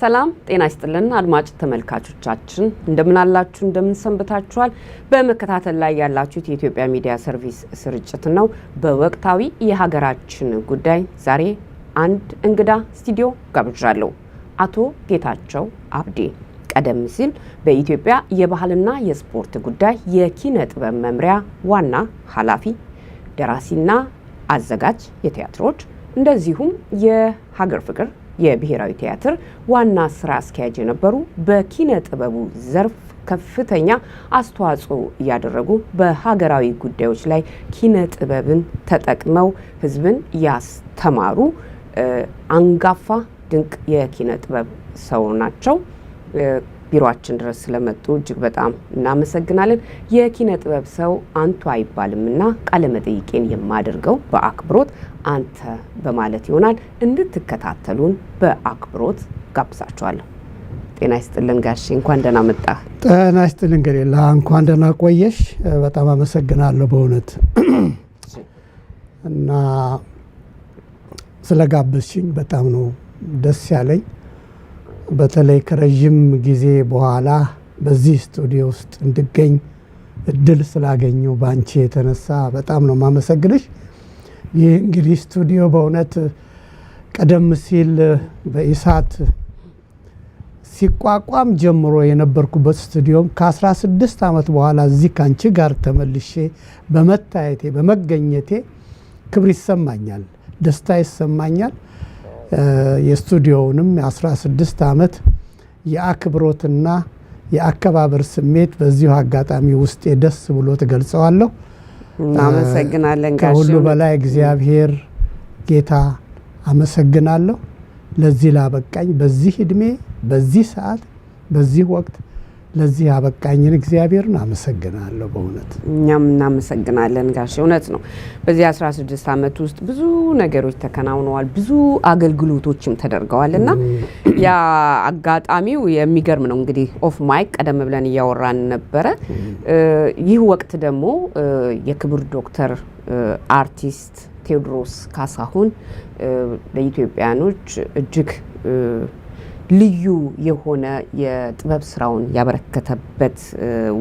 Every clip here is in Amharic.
ሰላም ጤና ይስጥልን አድማጭ ተመልካቾቻችን እንደምን አላችሁ እንደምን ሰንብታችኋል በመከታተል ላይ ያላችሁት የኢትዮጵያ ሚዲያ ሰርቪስ ስርጭት ነው በወቅታዊ የሀገራችን ጉዳይ ዛሬ አንድ እንግዳ ስቱዲዮ ጋብዣለሁ አቶ ጌታቸው አብዲ ቀደም ሲል በኢትዮጵያ የባህልና የስፖርት ጉዳይ የኪነ ጥበብ መምሪያ ዋና ኃላፊ ደራሲና አዘጋጅ የቲያትሮች እንደዚሁም የሀገር ፍቅር የብሔራዊ ቲያትር ዋና ስራ አስኪያጅ የነበሩ በኪነ ጥበቡ ዘርፍ ከፍተኛ አስተዋጽኦ ያደረጉ በሀገራዊ ጉዳዮች ላይ ኪነ ጥበብን ተጠቅመው ህዝብን ያስተማሩ አንጋፋ ድንቅ የኪነ ጥበብ ሰው ናቸው ቢሮአችን ድረስ ስለመጡ እጅግ በጣም እናመሰግናለን የኪነ ጥበብ ሰው አንቱ አይባልምና ቃለ መጠይቄን የማደርገው በአክብሮት አንተ በማለት ይሆናል እንድትከታተሉን በአክብሮት ጋብዛችኋለሁ ጤና ይስጥልን ጋሼ እንኳን ደህና መጣ ጤና ይስጥልን ገሌላ እንኳን ደህና ቆየሽ በጣም አመሰግናለሁ በእውነት እና ስለጋበዝሽኝ በጣም ነው ደስ ያለኝ በተለይ ከረጅም ጊዜ በኋላ በዚህ ስቱዲዮ ውስጥ እንድገኝ እድል ስላገኘው ባንቺ የተነሳ በጣም ነው ማመሰግንሽ ይህ እንግዲህ ስቱዲዮ በእውነት ቀደም ሲል በኢሳት ሲቋቋም ጀምሮ የነበርኩበት ስቱዲዮም ከ16 ዓመት በኋላ እዚህ ካንቺ ጋር ተመልሼ በመታየቴ በመገኘቴ ክብር ይሰማኛል ደስታ ይሰማኛል የስቱዲዮውንም 16 ዓመት የአክብሮትና የአከባበር ስሜት በዚሁ አጋጣሚ ውስጥ ደስ ብሎ ተገልጸዋለሁ እናመሰግናለን ጋሼ ከሁሉ በላይ እግዚአብሔር ጌታ አመሰግናለሁ ለዚህ ላበቃኝ በዚህ እድሜ በዚህ ሰዓት በዚህ ወቅት ለዚህ አበቃኝን እግዚአብሔርን አመሰግናለሁ በእውነት እኛም እናመሰግናለን ጋሼ እውነት ነው በዚህ 16 ዓመት ውስጥ ብዙ ነገሮች ተከናውነዋል ብዙ አገልግሎቶችም ተደርገዋልና ያ አጋጣሚው የሚገርም ነው እንግዲህ ኦፍ ማይክ ቀደም ብለን ያወራን ነበር ይህ ወቅት ደግሞ የክብር ዶክተር አርቲስት ቴዎድሮስ ካሳሁን ለኢትዮጵያኖች እጅግ ልዩ የሆነ የጥበብ ስራውን ያበረከተበት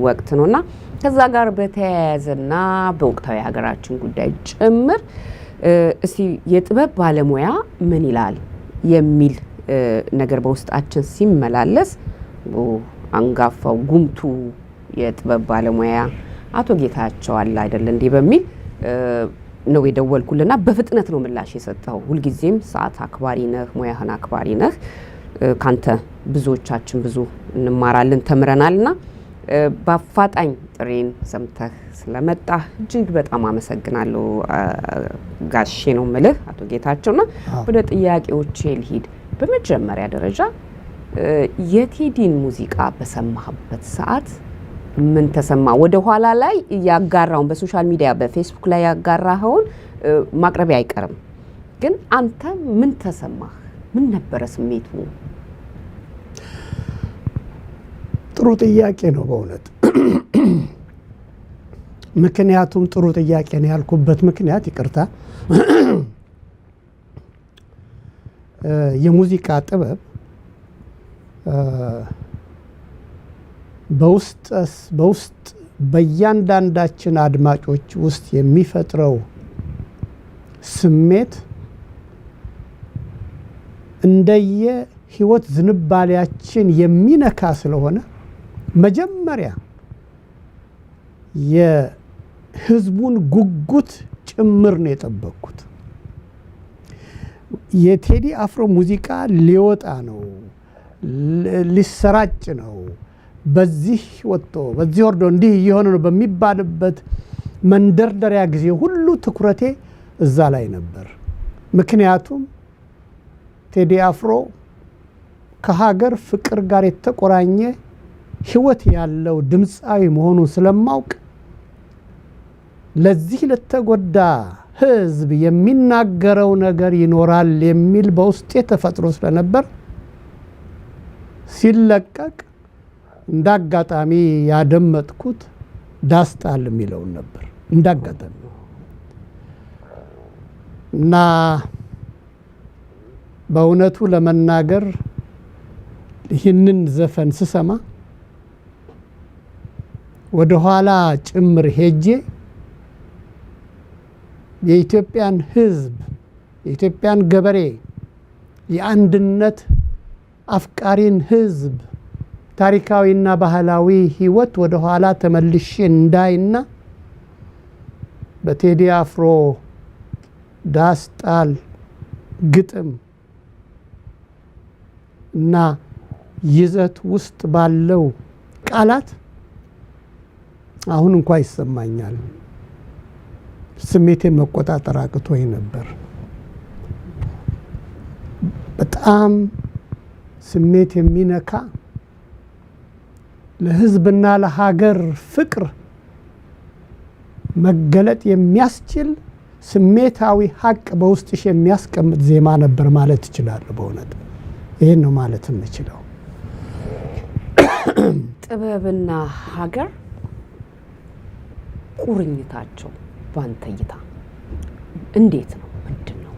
ወቅት ነውና ከዛ ጋር በተያያዘና በወቅታዊ ሀገራችን ጉዳይ ጭምር እስቲ የጥበብ ባለሙያ ምን ይላል የሚል ነገር በውስጣችን ሲመላለስ አንጋፋው ጉምቱ የጥበብ ባለሙያ አቶ ጌታቸው አለ አይደል እንዴ በሚል ነው የደወልኩልና በፍጥነት ነው ምላሽ የሰጠው ሁልጊዜም ሰዓት አክባሪ ነህ ሙያህን አክባሪ ነህ ካንተ ብዙዎቻችን ብዙ እንማራለን ተምረናልና በአፋጣኝ ጥሬን ሰምተህ ስለመጣህ እጅግ በጣም አመሰግናለሁ ጋሼ ነው ማለት አቶ ጌታቸውና ወደ ጥያቄዎቼ ልሂድ በመጀመሪያ ደረጃ የቴዲን ሙዚቃ በሰማህበት ሰዓት ምን ተሰማ ወደ ኋላ ላይ ያጋራውን በሶሻል ሚዲያ በፌስቡክ ላይ ያጋራኸውን ማቅረቢያ አይቀርም ግን አንተ ምን ተሰማህ ምን ነበር ስሜቱ ጥሩ ጥያቄ ነው በእውነት ምክንያቱም ጥሩ ጥያቄ ነው ያልኩበት ምክንያት ይቅርታ የሙዚቃ ጥበብ በውስጥ በእያንዳንዳችን አድማጮች ውስጥ የሚፈጥረው ስሜት እንደየ ህይወት ዝንባሌያችን የሚነካ ስለሆነ መጀመሪያ የህዝቡን ጉጉት ጭምር ነው የጠበቅኩት የቴዲ አፍሮ ሙዚቃ ሊወጣ ነው ሊሰራጭ ነው በዚህ ወጥቶ በዚህ ወርዶ እንዲህ እየሆነ ነው በሚባልበት መንደርደሪያ ጊዜ ሁሉ ትኩረቴ እዛ ላይ ነበር ምክንያቱም ቴዲ አፍሮ ከሀገር ፍቅር ጋር የተቆራኘ ህይወት ያለው ድምጻዊ መሆኑን ስለማውቅ ለዚህ ለተጎዳ ህዝብ የሚናገረው ነገር ይኖራል የሚል በውስጤ ተፈጥሮ ስለነበር ሲለቀቅ እንዳጋጣሚ ያደመጥኩት ዳስጣል የሚለውን ነበር እንዳጋጣሚ እና በእውነቱ ለመናገር ይህንን ዘፈን ስሰማ ወደ ኋላ ጭምር ሄጄ የኢትዮጵያን ሕዝብ የኢትዮጵያን ገበሬ የአንድነት አፍቃሪን ሕዝብ ታሪካዊና ባህላዊ ህይወት ወደ ኋላ ተመልሼ እንዳይና በቴዲ አፍሮ ዳስጣል ግጥም እና ይዘት ውስጥ ባለው ቃላት አሁን እንኳን ይሰማኛል። ስሜቴን መቆጣጠር አቅቶኝ ነበር። በጣም ስሜት የሚነካ ለህዝብና ለሀገር ፍቅር መገለጥ የሚያስችል ስሜታዊ ሀቅ በውስጥሽ የሚያስቀምጥ ዜማ ነበር ማለት ይችላል። በእውነት ይሄን ነው ማለት የምችለው። ጥበብና ሀገር ቁርኝታቸው ባንተ እይታ እንዴት ነው? ምንድን ነው?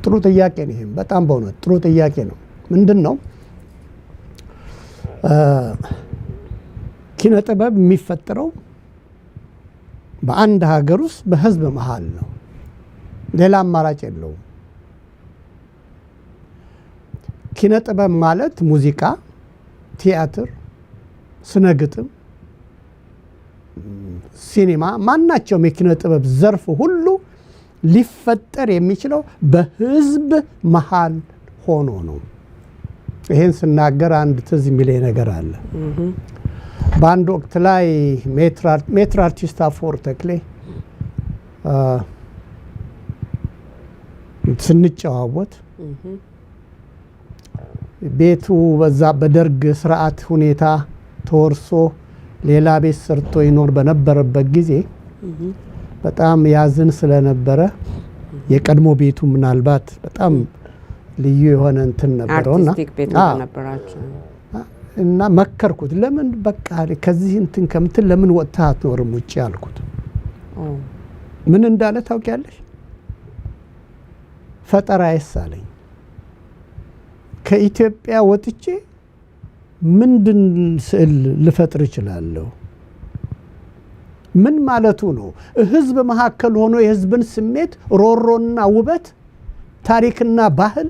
ጥሩ ጥያቄ ነው። ይሄም በጣም በእውነት ጥሩ ጥያቄ ነው። ምንድን ነው ኪነ ጥበብ የሚፈጠረው በአንድ ሀገር ውስጥ በህዝብ መሃል ነው። ሌላ አማራጭ የለውም። ኪነ ጥበብ ማለት ሙዚቃ፣ ቲያትር፣ ስነ ግጥም፣ ሲኒማ፣ ማናቸውም የኪነ ጥበብ ዘርፍ ሁሉ ሊፈጠር የሚችለው በህዝብ መሃል ሆኖ ነው። ይሄን ስናገር አንድ ትዝ የሚለኝ ነገር አለ። በአንድ ወቅት ላይ ሜትር አርቲስት አፈወርቅ ተክሌ ስንጨዋወት ቤቱ በዛ በደርግ ስርዓት ሁኔታ ተወርሶ ሌላ ቤት ሰርቶ ይኖር በነበረበት ጊዜ በጣም ያዝን ስለነበረ የቀድሞ ቤቱ ምናልባት በጣም ልዩ የሆነ እንትን ነበረውና አርቲስቲክ ቤት ነበራችሁ እና መከርኩት። ለምን በቃ ከዚህ እንትን ከምትል ለምን ወጥተህ አትኖርም ውጪ አልኩት። ምን እንዳለ ታውቂያለሽ? ፈጠራዬስ አለኝ። ከኢትዮጵያ ወጥቼ ምንድን ስዕል ልፈጥር እችላለሁ? ምን ማለቱ ነው? ህዝብ መካከል ሆኖ የህዝብን ስሜት ሮሮና ውበት ታሪክና ባህል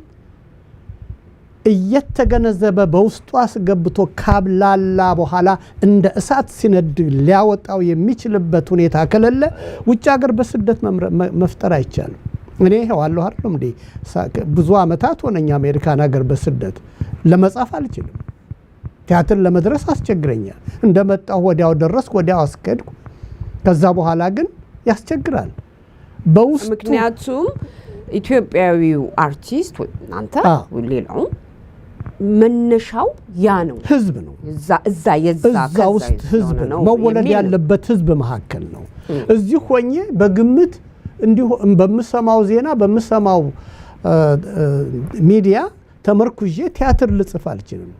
እየተገነዘበ በውስጡ አስገብቶ ካብላላ በኋላ እንደ እሳት ሲነድ ሊያወጣው የሚችልበት ሁኔታ ከሌለ ውጭ ሀገር በስደት መፍጠር አይቻልም። እኔ ይሄዋለሁ አይደለም እንዴ ብዙ አመታት ሆነኛ አሜሪካን ሀገር በስደት ለመጻፍ አልችልም። ቲያትር ለመድረስ አስቸግረኛል። እንደመጣሁ ወዲያው ደረስኩ፣ ወዲያው አስከድኩ። ከዛ በኋላ ግን ያስቸግራል በውስጡ። ምክንያቱም ኢትዮጵያዊው አርቲስት አንተ ሌላው መነሻው ያ ነው፣ ህዝብ ነው። እዛ ውስጥ ህዝብ ነው መወለድ ያለበት፣ ህዝብ መካከል ነው። እዚህ ሆኜ በግምት እንዲሁ በመሰማው ዜና በመሰማው ሚዲያ ተመርኩዤ ቲያትር ልጽፍ አልችልም።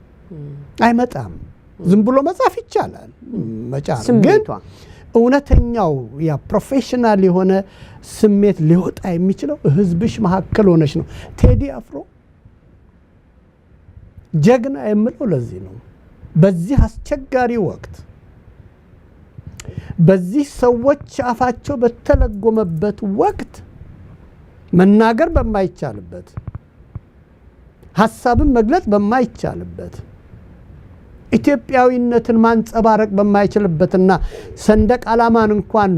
አይመጣም። ዝም ብሎ መጻፍ ይቻላል መጫር፣ ግን እውነተኛው ያ ፕሮፌሽናል የሆነ ስሜት ሊወጣ የሚችለው ህዝብሽ መካከል ሆነሽ ነው። ቴዲ አፍሮ ጀግና የምለው ለዚህ ነው። በዚህ አስቸጋሪ ወቅት በዚህ ሰዎች አፋቸው በተለጎመበት ወቅት መናገር በማይቻልበት ሐሳብን መግለጽ በማይቻልበት ኢትዮጵያዊነትን ማንጸባረቅ በማይችልበትና ሰንደቅ ዓላማን እንኳን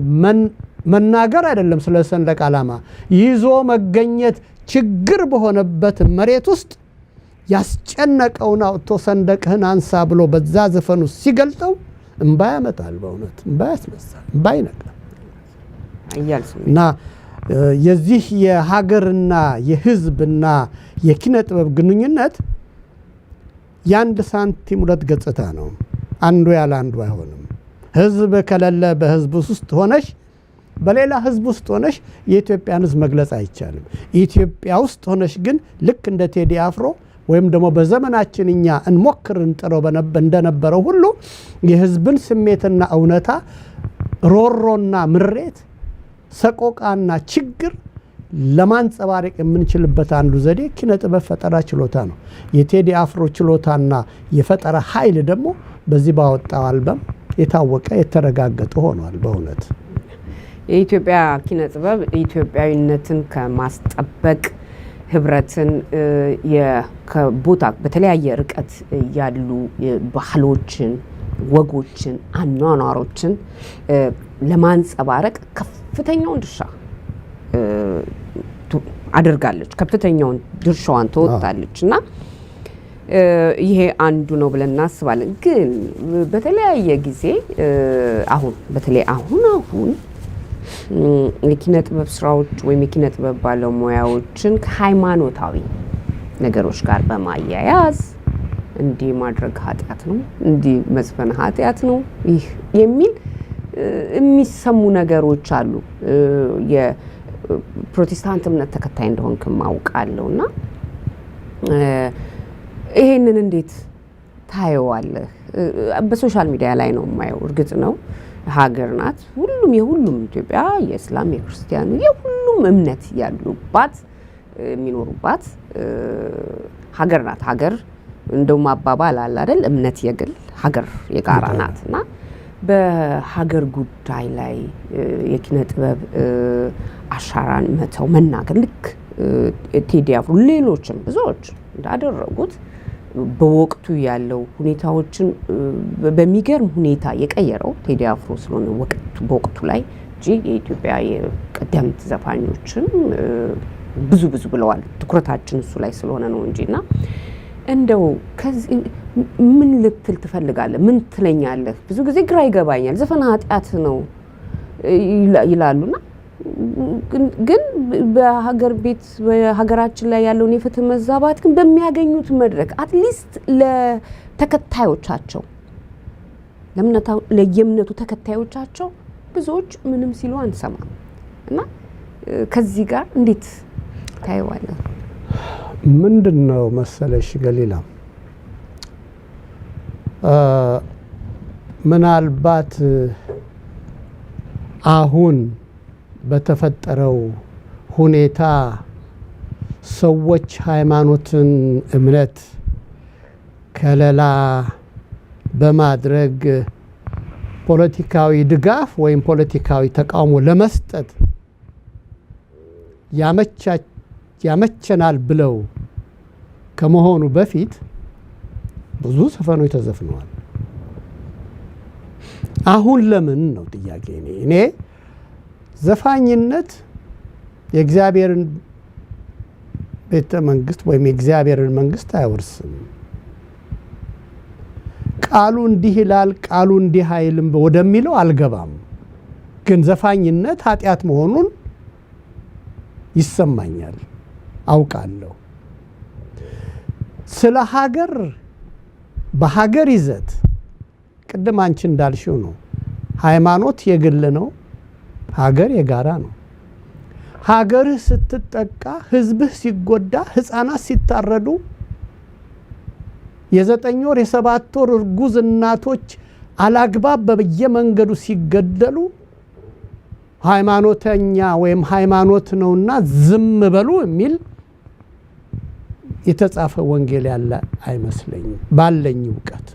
መናገር አይደለም ስለ ሰንደቅ ዓላማ ይዞ መገኘት ችግር በሆነበት መሬት ውስጥ ያስጨነቀውን አውጥቶ ሰንደቅህን አንሳ ብሎ በዛ ዘፈኑ ሲገልጠው እንባ ያመጣል። በእውነት እንባ ያስነሳል፣ እንባ ይነቃል። እና የዚህ የሀገርና የህዝብና የኪነ ጥበብ ግንኙነት የአንድ ሳንቲም ሁለት ገጽታ ነው። አንዱ ያለ አንዱ አይሆንም። ህዝብ ከሌለ በህዝብ ውስጥ ሆነሽ በሌላ ህዝብ ውስጥ ሆነሽ የኢትዮጵያን ህዝብ መግለጽ አይቻልም። ኢትዮጵያ ውስጥ ሆነሽ ግን ልክ እንደ ቴዲ አፍሮ ወይም ደግሞ በዘመናችን እኛ እንሞክር እንጥረው እንደነበረው ሁሉ የህዝብን ስሜትና እውነታ ሮሮና ምሬት ሰቆቃና ችግር ለማንጸባረቅ የምንችልበት አንዱ ዘዴ ኪነ ጥበብ ፈጠራ ችሎታ ነው። የቴዲ አፍሮ ችሎታና የፈጠራ ኃይል ደግሞ በዚህ ባወጣው አልበም የታወቀ የተረጋገጠ ሆኗል። በእውነት የኢትዮጵያ ኪነ ጥበብ ኢትዮጵያዊነትን ከማስጠበቅ ህብረትን ከቦታ በተለያየ ርቀት ያሉ ባህሎችን፣ ወጎችን፣ አኗኗሮችን ለማንጸባረቅ ከፍተኛውን ድርሻ አድርጋለች። ከፍተኛውን ድርሻዋን ተወጣለች እና ይሄ አንዱ ነው ብለን እናስባለን። ግን በተለያየ ጊዜ በተለይ አሁን የኪነ ጥበብ ስራዎች ወይም የኪነ ጥበብ ባለሙያዎችን ከሃይማኖታዊ ነገሮች ጋር በማያያዝ እንዲህ ማድረግ ኃጢአት ነው፣ እንዲህ መዝፈን ኃጢአት ነው ይህ የሚል የሚሰሙ ነገሮች አሉ። የፕሮቴስታንት እምነት ተከታይ እንደሆንክ ማውቃለሁና ይሄንን እንዴት ታየዋለህ? በሶሻል ሚዲያ ላይ ነው የማየው። እርግጥ ነው ሀገር ናት። የሁሉም ኢትዮጵያ የእስላም፣ የክርስቲያኑ፣ የሁሉም እምነት ያሉባት የሚኖሩባት ሀገር ናት። ሀገር እንደውም አባባል አለ አይደል? እምነት የግል ሀገር የጋራ ናትና በሀገር ጉዳይ ላይ የኪነ ጥበብ አሻራን መተው መናገር ልክ ቴዲ አፍሮ ሌሎችም ብዙዎች እንዳደረጉት በወቅቱ ያለው ሁኔታዎችን በሚገርም ሁኔታ የቀየረው ቴዲ አፍሮ ስለሆነ በወቅቱ ላይ እንጂ የኢትዮጵያ የቀደምት ዘፋኞችን ብዙ ብለዋል። ትኩረታችን እሱ ላይ ስለሆነ ነው እንጂና እንደው ከዚህ ምን ልትል ትፈልጋለህ? ምን ትለኛለህ? ብዙ ጊዜ ግራ ይገባኛል። ዘፈን ኃጢአት ነው ይላሉና ግን በሀገራችን ላይ ያለውን የፍትህ መዛባት ግን በሚያገኙት መድረክ አትሊስት ለተከታዮቻቸው ለየእምነቱ ተከታዮቻቸው ብዙዎች ምንም ሲሉ አንሰማም እና ከዚህ ጋር እንዴት ታየዋለህ? ምንድነው መሰለሽ ገሊላ፣ ምናልባት አሁን በተፈጠረው ሁኔታ ሰዎች ሃይማኖትን፣ እምነት ከለላ በማድረግ ፖለቲካዊ ድጋፍ ወይም ፖለቲካዊ ተቃውሞ ለመስጠት ያመቸናል ብለው ከመሆኑ በፊት ብዙ ዘፈኖች ተዘፍነዋል። አሁን ለምን ነው ጥያቄ። እኔ ዘፋኝነት የእግዚአብሔርን ቤተ መንግስት ወይም የእግዚአብሔርን መንግስት አይወርስም። ቃሉ እንዲህ ይላል፣ ቃሉ እንዲህ አይልም ወደሚለው አልገባም። ግን ዘፋኝነት ኃጢአት መሆኑን ይሰማኛል፣ አውቃለሁ። ስለ ሀገር በሀገር ይዘት ቅድም አንቺ እንዳልሽው ነው። ሃይማኖት የግል ነው፣ ሀገር የጋራ ነው። ሀገርህ ስትጠቃ፣ ህዝብህ ሲጎዳ፣ ህፃናት ሲታረዱ፣ የ9 ወር የ7 ወር እርጉዝ እናቶች አላግባብ በየመንገዱ ሲገደሉ ሃይማኖተኛ ወይም ሃይማኖት ነውና ዝም በሉ የሚል የተጻፈ ወንጌል ያለ አይመስለኝም ባለኝ እውቀት።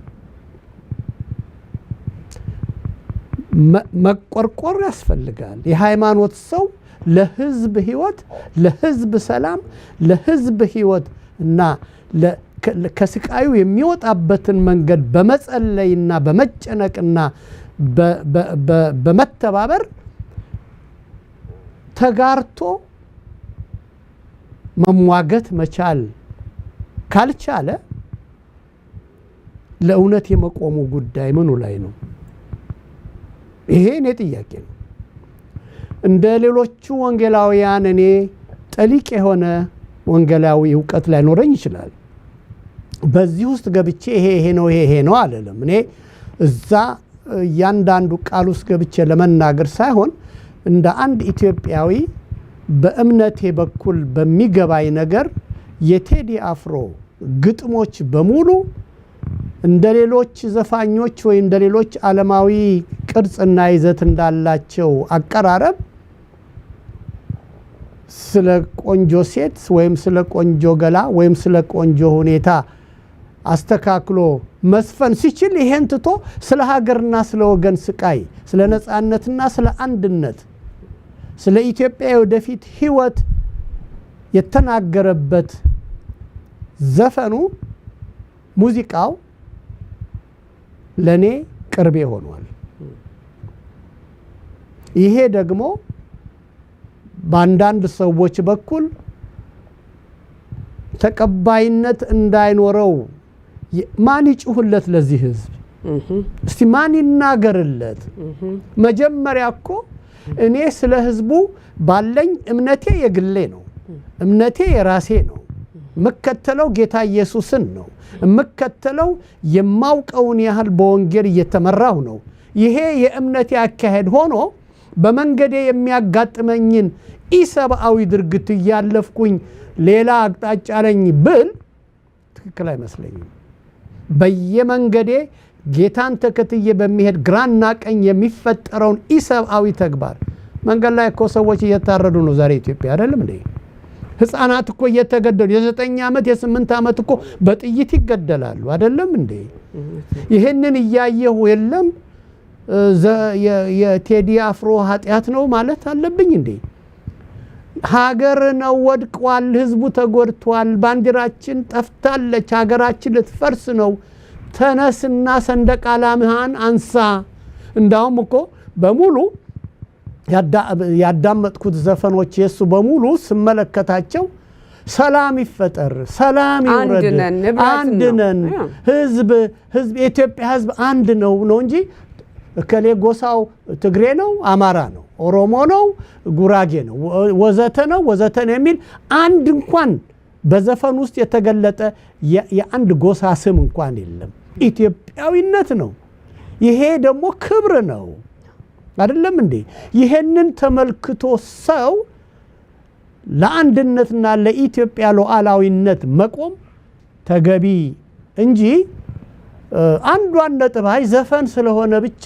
መቆርቆር ያስፈልጋል። የሃይማኖት ሰው ለህዝብ ህይወት፣ ለህዝብ ሰላም፣ ለህዝብ ህይወት እና ከስቃዩ የሚወጣበትን መንገድ በመጸለይና በመጨነቅና በመተባበር ተጋርቶ መሟገት መቻል ካልቻለ ለእውነት የመቆሙ ጉዳይ ምኑ ላይ ነው? ይሄ እኔ ጥያቄ ነው። እንደ ሌሎቹ ወንጌላውያን እኔ ጠሊቅ የሆነ ወንጌላዊ እውቀት ላይኖረኝ ይችላል። በዚህ ውስጥ ገብቼ ይሄ ነው አልልም። እኔ እዛ እያንዳንዱ ቃል ውስጥ ገብቼ ለመናገር ሳይሆን እንደ አንድ ኢትዮጵያዊ በእምነቴ በኩል በሚገባኝ ነገር የቴዲ አፍሮ ግጥሞች በሙሉ እንደ ሌሎች ዘፋኞች ወይ እንደ ሌሎች ዓለማዊ ቅርጽና ይዘት እንዳላቸው አቀራረብ ስለ ቆንጆ ሴት ወይም ስለ ቆንጆ ገላ ወይም ስለ ቆንጆ ሁኔታ አስተካክሎ መስፈን ሲችል ይሄን ትቶ ስለ ሀገርና ስለ ወገን ስቃይ ስለ ነጻነትና ስለ አንድነት ስለ ኢትዮጵያ ወደፊት ህይወት የተናገረበት ዘፈኑ ሙዚቃው ለኔ ቅርቤ ሆኗል። ይሄ ደግሞ በአንዳንድ ሰዎች በኩል ተቀባይነት እንዳይኖረው ማን ይጩህለት ለዚህ ህዝብ እስቲ ማን ይናገርለት? መጀመሪያ እኮ እኔ ስለ ህዝቡ ባለኝ እምነቴ የግሌ ነው፣ እምነቴ የራሴ ነው፣ መከተለው ጌታ ኢየሱስን ነው፣ መከተለው የማውቀውን ያህል በወንጌል እየተመራው ነው። ይሄ የእምነቴ አካሄድ ሆኖ በመንገዴ የሚያጋጥመኝን ኢሰብአዊ ድርጊት ያለፍኩኝ ሌላ አቅጣጫ ነኝ ብል ትክክል አይመስለኝም። በየመንገዴ ጌታን ተከትዬ በሚሄድ ግራና ቀኝ የሚፈጠረውን ኢሰብአዊ ተግባር መንገድ ላይ እኮ ሰዎች እየታረዱ ነው ዛሬ ኢትዮጵያ አይደለም እንዴ? ህፃናት እኮ እየተገደሉ የ9 ዓመት የ8 ዓመት እኮ በጥይት ይገደላሉ አይደለም እንዴ? ይሄንን እያየሁ የለም የቴዲ አፍሮ ኃጢአት ነው ማለት አለብኝ እንዴ? ሀገር ነው ወድቋል፣ ህዝቡ ተጎድቷል፣ ባንዲራችን ጠፍታለች፣ ሀገራችን ልትፈርስ ነው፣ ተነስና ሰንደቅ ዓላማህን አንሳ። እንዳውም እኮ በሙሉ ያዳመጥኩት ዘፈኖች የሱ በሙሉ ስመለከታቸው ሰላም ይፈጠር፣ ሰላም ይውረድ፣ አንድ ነን፣ ህዝብ የኢትዮጵያ ህዝብ አንድ ነው እንጂ እከሌ ጎሳው ትግሬ ነው፣ አማራ ነው፣ ኦሮሞ ነው፣ ጉራጌ ነው ወዘተ ነው የሚል አንድ እንኳን በዘፈን ውስጥ የተገለጠ የአንድ ጎሳ ስም እንኳን የለም። ኢትዮጵያዊነት ነው። ይሄ ደግሞ ክብር ነው አይደለም እንዴ? ይሄንን ተመልክቶ ሰው ለአንድነትና ለኢትዮጵያ ሉዓላዊነት መቆም ተገቢ እንጂ አንዷን ነጥብ ዘፈን ስለሆነ ብቻ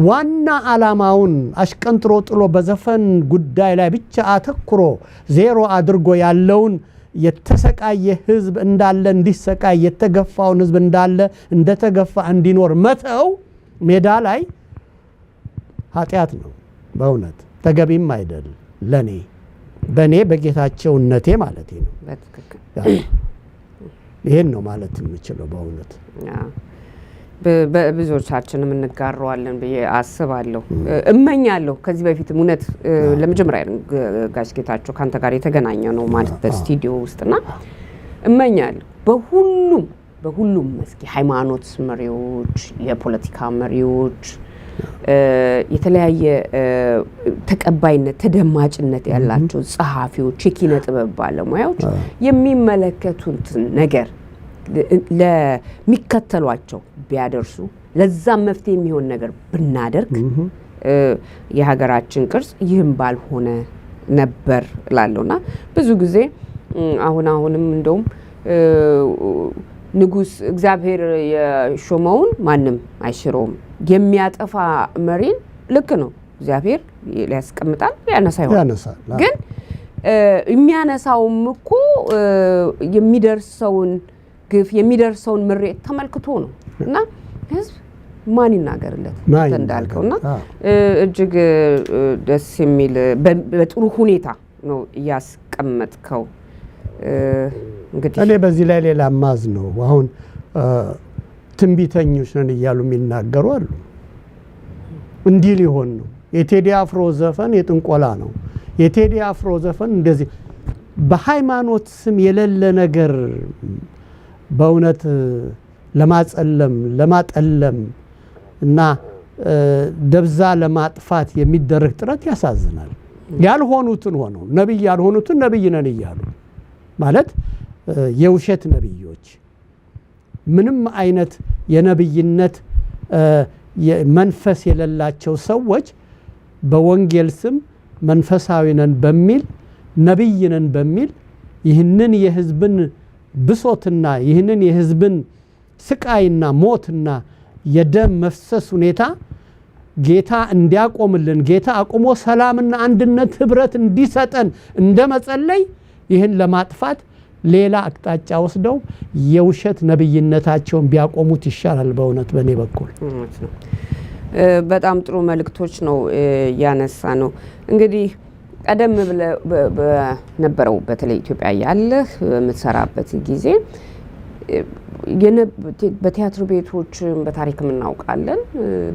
ዋና ዓላማውን አሽቀንጥሮ ጥሎ በዘፈን ጉዳይ ላይ ብቻ አተኩሮ ዜሮ አድርጎ ያለውን የተሰቃየ ህዝብ እንዳለ እንዲሰቃይ የተገፋውን ህዝብ እንዳለ እንደተገፋ እንዲኖር መተው ሜዳ ላይ ኃጢአት ነው። በእውነት ተገቢም አይደል ለኔ በኔ በጌታቸውነቴ ማለት ነው። በትክክል ይሄን ነው ማለት የምችለው በእውነት በብዙዎቻችንም እንጋራዋለን ብዬ አስባለሁ፣ እመኛለሁ። ከዚህ በፊት እውነት ለመጀመሪያ ጋሽ ጌታቸው ካንተ ጋር የተገናኘ ነው ማለት በስቱዲዮ ውስጥና እመኛለሁ በሁሉም መስክ ሃይማኖት መሪዎች፣ የፖለቲካ መሪዎች፣ የተለያየ ተቀባይነት ተደማጭነት ያላቸው ጸሐፊዎች፣ የኪነ ጥበብ ባለሙያዎች የሚመለከቱት ነገር ለሚከተሏቸው ቢያደርሱ ለዛም መፍትሄ የሚሆን ነገር ብናደርግ የሀገራችን ቅርጽ ባልሆነ ነበር ላለውና ብዙ ጊዜ አሁንም እንደውም ንጉስ እግዚአብሔር የሾመውን ማንም አይሽረውም። የሚያጠፋ መሪን ልክ ነው እግዚአብሔር ሊያስቀምጣል ያነሳ ይሆናል። ግን የሚያነሳውም እኮ የሚደርሰውን ግፍ የሚደርሰውን ምሬት ተመልክቶ ነው እና ህዝብ ማን ይናገርለት እንዳልከውና እጅግ ደስ የሚል በጥሩ ሁኔታ ነው ያስቀመጥከው። እንግዲህ እኔ በዚህ ላይ ሌላ ማዝ ነው አሁን ትንቢተኞች ነን እያሉ የሚናገሩ አሉ። እንዲህ ሊሆን ነው። የቴዲ አፍሮ ዘፈን የጥንቆላ ነው። የቴዲ አፍሮ ዘፈን እንደዚህ በሃይማኖት ስም የሌለ ነገር በእውነት ለማጠለም እና ደብዛ ለማጥፋት የሚደረግ ጥረት ያሳዝናል። ያልሆኑትን ሆነው ነብይ ያልሆኑትን ነብይ ነን እያሉ ማለት የውሸት ነብዮች ምንም አይነት የነብይነት መንፈስ የሌላቸው ሰዎች በወንጌል ስም መንፈሳዊ ነን በሚል ነብይ ነን በሚል ይህንን የህዝብን ብሶትና ይህንን የህዝብን ስቃይና ሞትና የደም መፍሰስ ሁኔታ ጌታ እንዲያቆምልን ጌታ አቆሞ ሰላምና አንድነት ህብረት እንዲሰጠን እንደመጸለይ ይህን ለማጥፋት ሌላ አቅጣጫ ወስደው የውሸት ነብይነታቸውን ቢያቆሙት ይሻላል በእውነት በኔ በኩል። በጣም ጥሩ መልእክቶች ነው ያነሳ ነው። እንግዲህ ቀደም በነበረው በተለይ ኢትዮጵያ ያለህ የምትሰራበት ጊዜ በቲያትር ቤቶችም በታሪክም እናውቃለን፣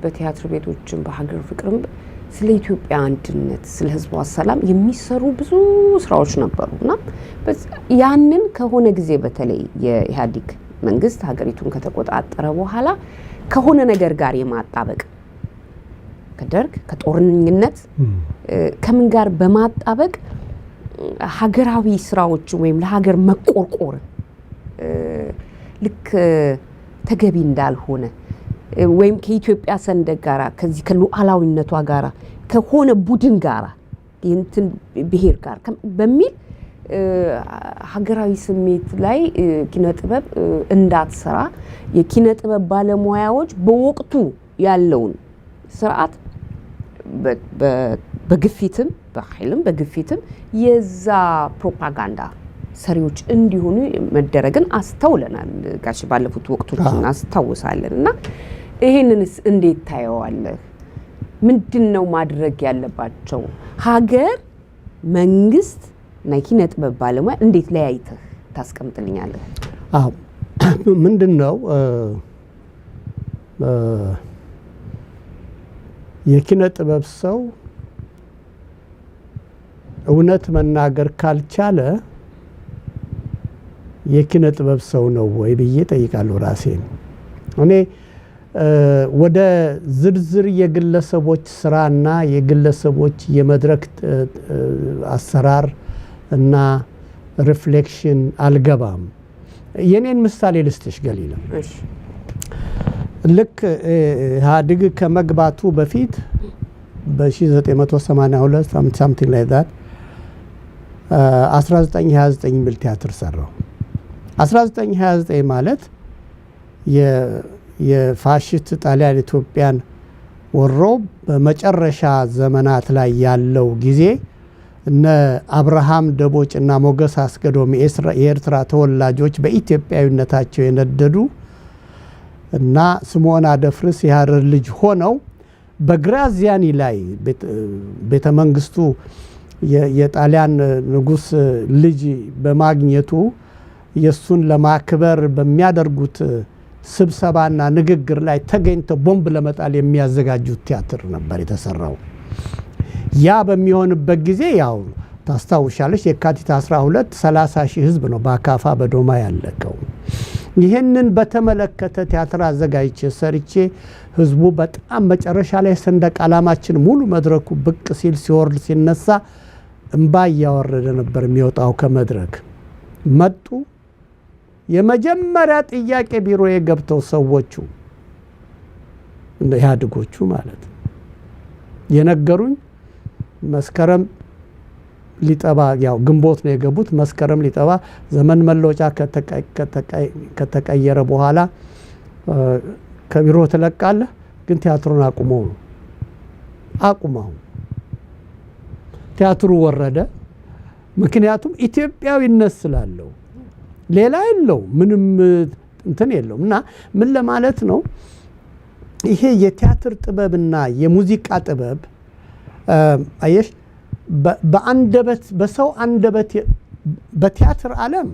በቲያትር ቤቶችም በሀገር ፍቅርም ስለ ኢትዮጵያ አንድነት ስለ ህዝቧ ሰላም የሚሰሩ ብዙ ስራዎች ነበሩና ያንን ከሆነ ጊዜ በተለይ የኢህአዴግ መንግስት ሀገሪቱን ከተቆጣጠረ በኋላ ከሆነ ነገር ጋር የማጣበቅ ከደርግ ከጦርነት ከምን ጋር በማጣበቅ ሀገራዊ ስራዎች ወይም ለሀገር መቆርቆር ልክ ተገቢ እንዳልሆነ ወይም ከኢትዮጵያ ሰንደቅ ጋራ ከዚህ ከሉዓላዊነቷ ጋራ ከሆነ ቡድን ጋራ እንትን ብሔር ጋር በሚል ሀገራዊ ስሜት ላይ ኪነ ጥበብ እንዳትሰራ የኪነ ጥበብ ባለሙያዎች በወቅቱ ያለውን ስርዓት በግፊትም በኃይልም በግፊትም የዛ ፕሮፓጋንዳ ሰሪዎች እንዲሆኑ መደረግን አስተውለናል። ጋሽ ባለፉት ወቅቶች እናስታውሳለን እና ይሄንንስ እንዴት ታየዋለህ? ምንድነው ማድረግ ያለባቸው? ሀገር መንግስት እና ኪነ ጥበብ ባለሙያ እንዴት ለያይተህ ታስቀምጥልኛለህ? አዎ ምንድነው የኪነ ጥበብ ሰው እውነት መናገር ካልቻለ የኪነ ጥበብ ሰው ነው ወይ ብዬ ጠይቃለሁ ራሴን። እኔ ወደ ዝርዝር የግለሰቦች ስራና የግለሰቦች የመድረክ አሰራር እና ሪፍሌክሽን አልገባም። የኔን ምሳሌ ልስጥሽ ገሊላ። ልክ ኢህአዴግ ከመግባቱ በፊት በ1982 something like that 1929 የሚል ቲያትር ሰራው። 1929 ማለት የፋሽስት ጣሊያን ኢትዮጵያን ወሮ በመጨረሻ ዘመናት ላይ ያለው ጊዜ እነ አብርሃም ደቦጭና ሞገስ አስገዶም የኤርትራ ተወላጆች በኢትዮጵያዊነታቸው የነደዱ እና ስምዖን አደፍርስ የሐረር ልጅ ሆነው በግራዚያኒ ላይ ቤተ መንግስቱ የጣሊያን ንጉስ ልጅ በማግኘቱ የሱን ለማክበር በሚያደርጉት ስብሰባና ንግግር ላይ ተገኝተው ቦምብ ለመጣል የሚያዘጋጁት ቲያትር ነበር የተሰራው። ያ በሚሆንበት ጊዜ ያው ታስታውሻለሽ የካቲት 12 30,000 ህዝብ ነው በአካፋ በዶማ ያለቀው። ይሄንን በተመለከተ ቲያትር አዘጋጅቼ ሰርቼ ህዝቡ በጣም መጨረሻ ላይ ሰንደቅ ዓላማችን ሙሉ መድረኩ ብቅ ሲል ሲወርድ ሲነሳ እንባ ያወረደ ነበር የሚወጣው ከመድረክ። መጡ የመጀመሪያ ጥያቄ ቢሮ የገብተው ሰዎቹ እንደ ኢህአዴጎቹ ማለት የነገሩኝ መስከረም ሊጠባ ያው ግንቦት ነው የገቡት። መስከረም ሊጠባ ዘመን መለወጫ ከተቀየረ በኋላ ከቢሮ ተለቃለህ፣ ግን ቲያትሩን አቁመው ቲያትሩ ወረደ። ምክንያቱም ኢትዮጵያዊነት ስላለው ሌላ የለው ምንም እንትን የለውም። እና ምን ለማለት ነው ይሄ የቲያትር ጥበብና የሙዚቃ ጥበብ አየሽ በአንደበት በሰው አንደበት በቲያትር ዓለም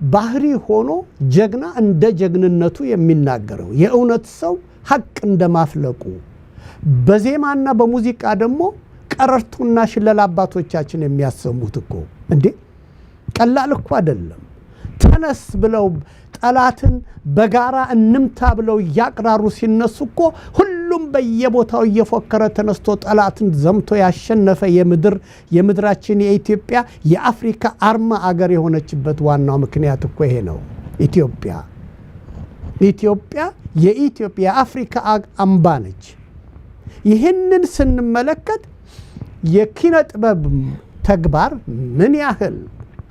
ባህሪ ሆኖ ጀግና እንደ ጀግንነቱ የሚናገረው የእውነት ሰው ሐቅ እንደማፍለቁ በዜማና በሙዚቃ ደግሞ ቀረርቶና ሽለላ አባቶቻችን የሚያሰሙት እኮ እንዴ ቀላል እኮ አይደለም። ተነስ ብለው ጠላትን በጋራ እንምታ ብለው ያቅራሩ ሲነሱ እኮ ሁሉም በየቦታው እየፎከረ ተነስቶ ጠላትን ዘምቶ ያሸነፈ የምድራችን የኢትዮጵያ የአፍሪካ አርማ አገር የሆነችበት ዋናው ምክንያት እኮ ይሄ ነው። ኢትዮጵያ የኢትዮጵያ የአፍሪካ አምባ ነች። ይህንን ስንመለከት የኪነ ጥበብ ተግባር ምን ያህል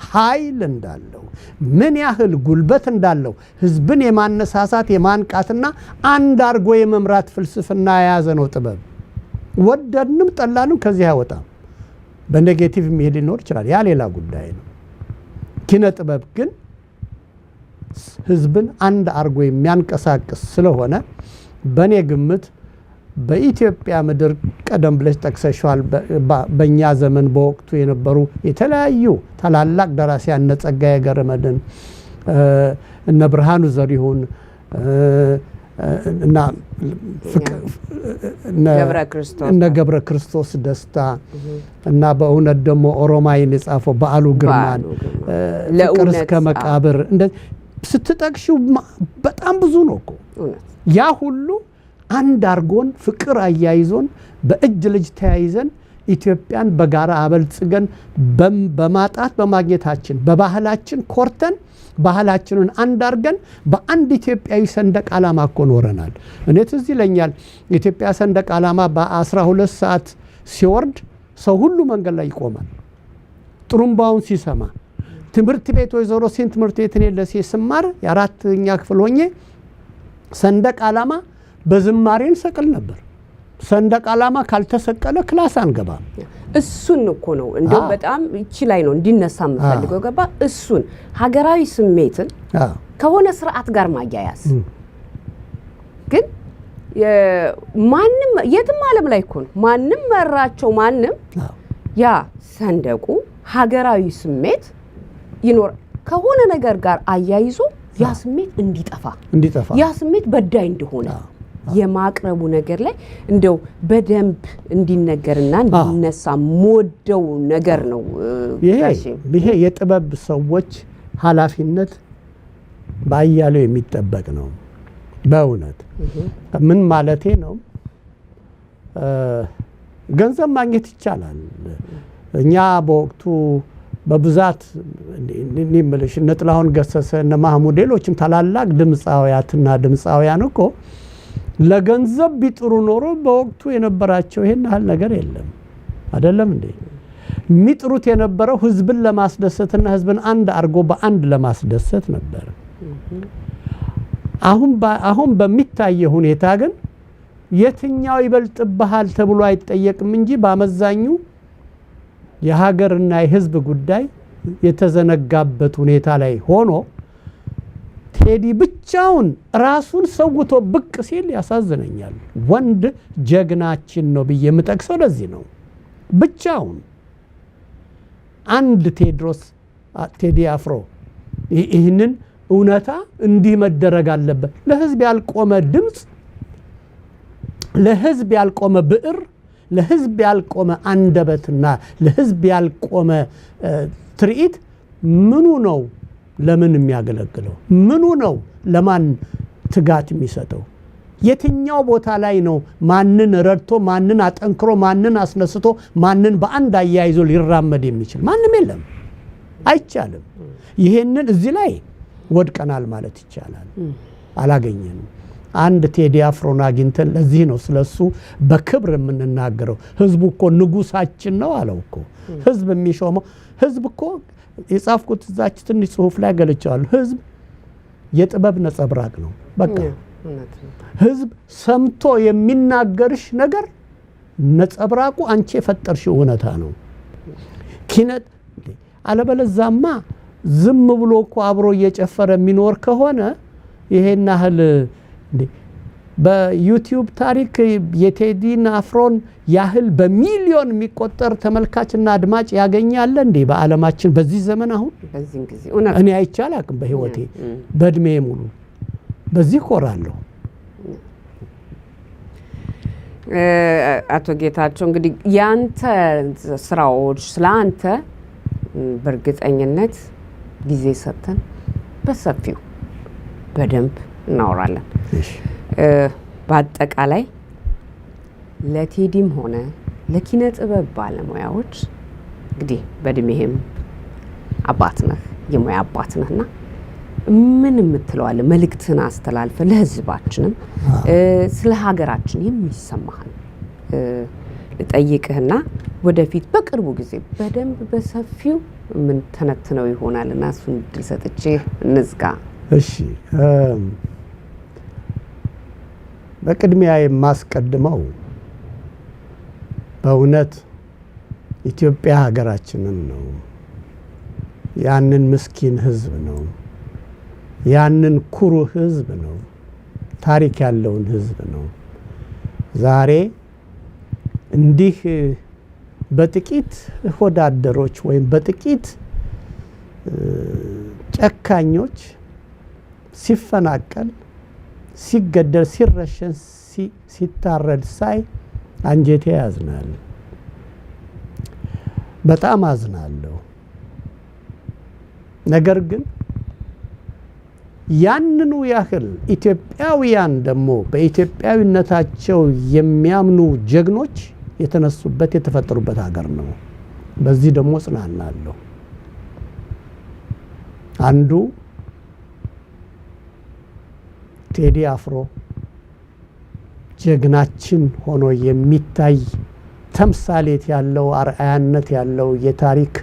ኃይል እንዳለው ምን ያህል ጉልበት እንዳለው ህዝብን የማነሳሳት የማንቃትና አንድ አርጎ የመምራት ፍልስፍና የያዘ ነው ጥበብ። ወደድንም ጠላንም ከዚህ አይወጣም። በኔጌቲቭ የሚሄድ ሊኖር ይችላል፣ ያ ሌላ ጉዳይ ነው። ኪነ ጥበብ ግን ህዝብን አንድ አርጎ የሚያንቀሳቅስ ስለሆነ በእኔ ግምት በኢትዮጵያ ምድር ቀደም ብለሽ ጠቅሰሻል፣ በእኛ ዘመን በወቅቱ የነበሩ የተለያዩ ታላላቅ ደራሲያን እነ ጸጋዬ ገብረመድኅን እነ ብርሃኑ ዘሪሁን እና እነ ገብረ ክርስቶስ ደስታ እና በእውነት ደግሞ ኦሮማይን የጻፈው በዓሉ ግርማን ፍቅር እስከ መቃብር ስትጠቅሺው በጣም ብዙ ነው እኮ። ያ ሁሉ አንድ አርጎን ፍቅር አያይዞን በእጅ ልጅ ተያይዘን ኢትዮጵያን በጋራ አበልጽገን በማጣት በማግኘታችን በባህላችን ኮርተን ባህላችንን አንድ አርገን በአንድ ኢትዮጵያዊ ሰንደቅ ዓላማ እኮ ኖረናል። እኔ ትዝ ይለኛል ኢትዮጵያ ሰንደቅ ዓላማ በ12 ሰዓት ሲወርድ ሰው ሁሉ መንገድ ላይ ይቆማል ጥሩምባውን ሲሰማ። ትምህርት ቤት ወይዘሮ ሴን ትምህርት ቤት እኔ ለሴ ስማር የአራተኛ ክፍል ሆኜ ሰንደቅ ዓላማ በዝማሬን ሰቅል ነበር። ሰንደቅ ዓላማ ካልተሰቀለ ክላስ አንገባም። እሱን እኮ ነው እንደው በጣም እቺ ላይ ነው እንዲነሳ የምፈልገው ገባ። እሱን ሀገራዊ ስሜትን ከሆነ ስርዓት ጋር ማያያዝ ግን ማንም የትም ዓለም ላይ እኮ ነው ማንም መራቸው ማንም ያ ሰንደቁ ሀገራዊ ስሜት ይኖር ከሆነ ነገር ጋር አያይዞ ያ ስሜት እንዲጠፋ ያ ስሜት በዳይ እንደሆነ የማቅረቡ ነገር ላይ እንደው በደንብ እንዲነገርና እንዲነሳ ሞደው ነገር ነው። ይሄ የጥበብ ሰዎች ኃላፊነት ባያለው የሚጠበቅ ነው። በእውነት ምን ማለቴ ነው? ገንዘብ ማግኘት ይቻላል። እኛ በወቅቱ በብዛት እንምልሽ እነ ጥላሁን ገሰሰ እነ ማህሙድ ሌሎችም ታላላቅ ድምጻውያትና ድምጻውያን እኮ ለገንዘብ ቢጥሩ ኖሮ በወቅቱ የነበራቸው ይሄን ያህል ነገር የለም አይደለም እንዴ? የሚጥሩት የነበረው ህዝብን ለማስደሰትና ህዝብን አንድ አርጎ በአንድ ለማስደሰት ነበር። አሁን በሚታየው ሁኔታ ግን የትኛው ይበልጥብሃል ተብሎ አይጠየቅም እንጂ በአመዛኙ የሀገርና የህዝብ ጉዳይ የተዘነጋበት ሁኔታ ላይ ሆኖ ቴዲ ብቻውን ራሱን ሰውቶ ብቅ ሲል ያሳዝነኛል። ወንድ ጀግናችን ነው ብዬ የምጠቅሰው ለዚህ ነው። ብቻውን አንድ ቴዲ አፍሮ ይህንን እውነታ እንዲህ መደረግ አለበት። ለህዝብ ያልቆመ ድምጽ፣ ለህዝብ ያልቆመ ብዕር፣ ለህዝብ ያልቆመ አንደበትና ለህዝብ ያልቆመ ትርኢት ምኑ ነው ለምን የሚያገለግለው? ምኑ ነው ለማን ትጋት የሚሰጠው? የትኛው ቦታ ላይ ነው ማንን ረድቶ ማንን አጠንክሮ ማንን አስነስቶ ማንን በአንድ አያይዞ ሊራመድ የሚችል? ማንም የለም፣ አይቻልም። ይሄንን እዚህ ላይ ወድቀናል ማለት ይቻላል። አላገኘንም። አንድ ቴዲ አፍሮን አግኝተን ለዚህ ነው ስለሱ በክብር የምንናገረው። ህዝቡ እኮ ንጉሳችን ነው አለው እኮ። ህዝብ የሚሾመው ህዝብ እኮ የጻፍኩት እዛች ትንሽ ጽሁፍ ላይ ገልጫለሁ። ህዝብ የጥበብ ነጸብራቅ ነው። በቃ ህዝብ ሰምቶ የሚናገርሽ ነገር ነጸብራቁ አንቺ የፈጠርሽው እውነታ ነው። ኪነት አለበለዛማ ዝም ብሎ እኮ አብሮ እየጨፈረ የሚኖር ከሆነ ይሄን ያህል በዩቲዩብ ታሪክ የቴዲን አፍሮን ያህል በሚሊዮን የሚቆጠር ተመልካችና አድማጭ ያገኛል እንዴ በዓለማችን በዚህ ዘመን? አሁን በዚህ ጊዜ እኔ አይቻላቅም በህይወቴ በእድሜ ሙሉ በዚህ ኮራለሁ። አቶ ጌታቸው እንግዲህ ያንተ ስራዎች ስላንተ በእርግጠኝነት ጊዜ ሰጥተን በሰፊው በደንብ እናወራለን። በአጠቃላይ ለቴዲም ሆነ ለኪነ ጥበብ ባለሙያዎች እንግዲህ በእድሜህም አባት ነህ፣ የሙያ አባት ነህና ምን የምትለዋለ መልእክትን አስተላልፈ ለህዝባችንም ስለ ሀገራችን የሚሰማህን ልጠይቅህና ወደፊት በቅርቡ ጊዜ በደንብ በሰፊው ምን ተነትነው ይሆናልና እሱን ድል ሰጥቼ እንዝጋ። እሺ፣ በቅድሚያ የማስቀድመው በእውነት ኢትዮጵያ ሀገራችንን ነው፣ ያንን ምስኪን ህዝብ ነው፣ ያንን ኩሩ ህዝብ ነው፣ ታሪክ ያለውን ህዝብ ነው ዛሬ እንዲህ በጥቂት ሆዳደሮች ወይም በጥቂት ጨካኞች ሲፈናቀል፣ ሲገደል፣ ሲረሸን፣ ሲታረድ ሳይ አንጀቴ ያዝናል። በጣም አዝናለሁ። ነገር ግን ያንኑ ያህል ኢትዮጵያውያን ደግሞ በኢትዮጵያዊነታቸው የሚያምኑ ጀግኖች የተነሱበት የተፈጠሩበት ሀገር ነው። በዚህ ደግሞ ጽናናለሁ። አንዱ ቴዲ አፍሮ ጀግናችን ሆኖ የሚታይ ተምሳሌት ያለው አርአያነት ያለው የታሪክ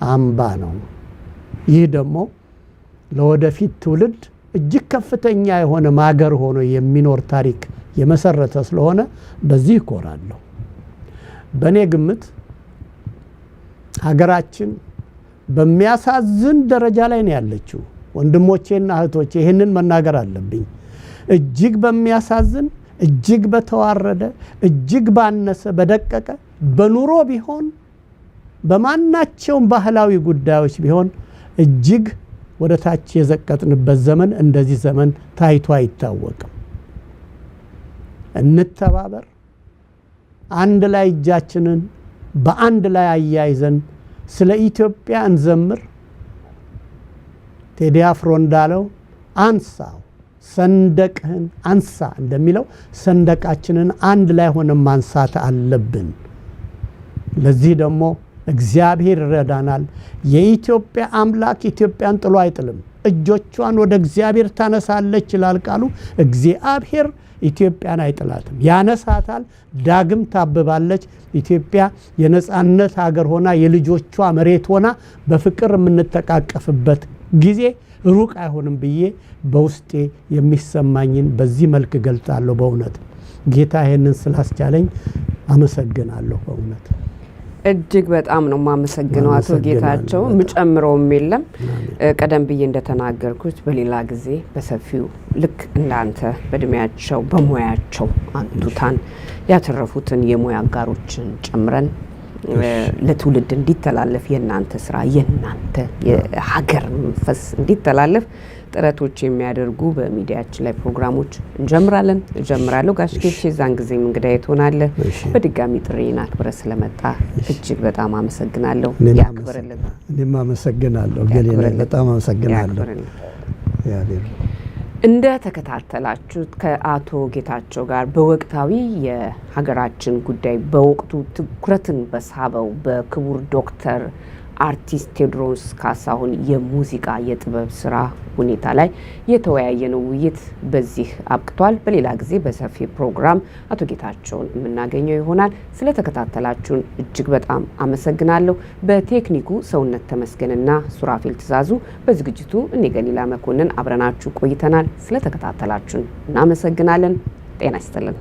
አምባ ነው። ይህ ደግሞ ለወደፊት ትውልድ እጅግ ከፍተኛ የሆነ ማገር ሆኖ የሚኖር ታሪክ የመሰረተ ስለሆነ በዚህ እኮራለሁ። በእኔ ግምት ሀገራችን በሚያሳዝን ደረጃ ላይ ነው ያለችው። ወንድሞቼና እህቶቼ ይህንን መናገር አለብኝ። እጅግ በሚያሳዝን፣ እጅግ በተዋረደ፣ እጅግ ባነሰ፣ በደቀቀ በኑሮ ቢሆን በማናቸውም ባህላዊ ጉዳዮች ቢሆን እጅግ ወደ ታች የዘቀጥንበት ዘመን እንደዚህ ዘመን ታይቶ አይታወቅም። እንተባበር፣ አንድ ላይ እጃችንን በአንድ ላይ አያይዘን ስለ ኢትዮጵያ እንዘምር። ቴዲ አፍሮ እንዳለው አንሳው ሰንደቅህን አንሳ እንደሚለው ሰንደቃችንን አንድ ላይ ሆነን ማንሳት አለብን። ለዚህ ደግሞ እግዚአብሔር ይረዳናል። የኢትዮጵያ አምላክ ኢትዮጵያን ጥሎ አይጥልም። እጆቿን ወደ እግዚአብሔር ታነሳለች ይላል ቃሉ። እግዚአብሔር ኢትዮጵያን አይጥላትም፣ ያነሳታል። ዳግም ታብባለች። ኢትዮጵያ የነጻነት ሀገር ሆና የልጆቿ መሬት ሆና በፍቅር የምንተቃቀፍበት ጊዜ ሩቅ አይሆንም ብዬ በውስጤ የሚሰማኝን በዚህ መልክ ገልጣለሁ። በእውነት ጌታ ይህንን ስላስቻለኝ አመሰግናለሁ። በእውነት እጅግ በጣም ነው የማመሰግነው አቶ ጌታቸው። የምጨምረውም የለም። ቀደም ብዬ እንደተናገርኩት በሌላ ጊዜ በሰፊው ልክ እንዳንተ በእድሜያቸው በሙያቸው አንቱታን ያተረፉትን የሙያ አጋሮችን ጨምረን ለትውልድ እንዲተላለፍ የእናንተ ስራ የእናንተ የሀገር መንፈስ እንዲተላለፍ ጥረቶች የሚያደርጉ በሚዲያችን ላይ ፕሮግራሞች እጀምራለሁ። ጋሽ ጌቼ ዛን ጊዜም እንግዳዬ ትሆናለህ። በድጋሚ ጥሪዬን አክብረህ ስለመጣ እጅግ በጣም አመሰግናለሁ። ያክብርልን። እኔም አመሰግናለሁ። ገሌላ በጣም አመሰግናለሁ። እንደ ተከታተላችሁት ከአቶ ጌታቸው ጋር በወቅታዊ የሀገራችን ጉዳይ በወቅቱ ትኩረትን በሳበው በክቡር ዶክተር አርቲስት ቴዎድሮስ ካሳሁን የሙዚቃ የጥበብ ስራ ሁኔታ ላይ የተወያየነው ውይይት በዚህ አብቅቷል። በሌላ ጊዜ በሰፊ ፕሮግራም አቶ ጌታቸውን የምናገኘው ይሆናል። ስለተከታተላችሁን እጅግ በጣም አመሰግናለሁ። በቴክኒኩ ሰውነት ተመስገንና ሱራፌል ትእዛዙ፣ በዝግጅቱ እኔ ገሊላ መኮንን አብረናችሁ ቆይተናል። ስለተከታተላችሁን እናመሰግናለን። ጤና ይስጥልን።